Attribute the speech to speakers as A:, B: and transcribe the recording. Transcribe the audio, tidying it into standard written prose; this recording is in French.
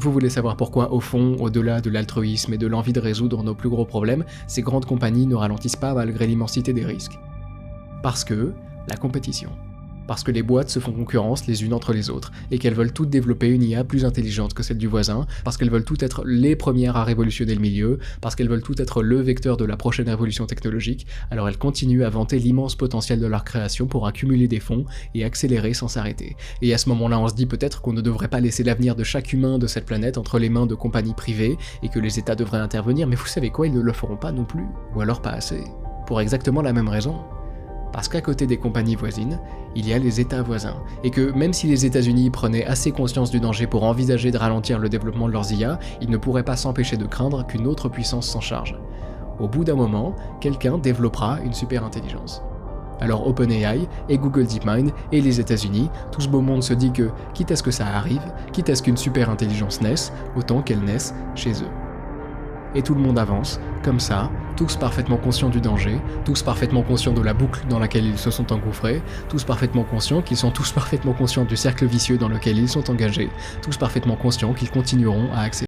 A: Vous voulez savoir pourquoi, au fond, au-delà de l'altruisme et de l'envie de résoudre nos plus gros problèmes, ces grandes compagnies ne ralentissent pas malgré l'immensité des risques? Parce que la compétition. Parce que les boîtes se font concurrence les unes entre les autres, et qu'elles veulent toutes développer une IA plus intelligente que celle du voisin, parce qu'elles veulent toutes être les premières à révolutionner le milieu, parce qu'elles veulent toutes être le vecteur de la prochaine révolution technologique, alors elles continuent à vanter l'immense potentiel de leur création pour accumuler des fonds et accélérer sans s'arrêter. Et à ce moment-là, on se dit peut-être qu'on ne devrait pas laisser l'avenir de chaque humain de cette planète entre les mains de compagnies privées, et que les États devraient intervenir, mais vous savez quoi, ils ne le feront pas non plus, ou alors pas assez. Pour exactement la même raison. Parce qu'à côté des compagnies voisines, il y a les États voisins, et que même si les États-Unis prenaient assez conscience du danger pour envisager de ralentir le développement de leurs IA, ils ne pourraient pas s'empêcher de craindre qu'une autre puissance s'en charge. Au bout d'un moment, quelqu'un développera une super-intelligence. Alors OpenAI et Google DeepMind et les États-Unis, tout ce beau monde se dit que, quitte à ce que ça arrive, quitte à ce qu'une super-intelligence naisse, autant qu'elle naisse chez eux. Et tout le monde avance, comme ça, tous parfaitement conscients du danger, tous parfaitement conscients de la boucle dans laquelle ils se sont engouffrés, tous parfaitement conscients qu'ils sont tous parfaitement conscients du cercle vicieux dans lequel ils sont engagés, tous parfaitement conscients qu'ils continueront à accélérer.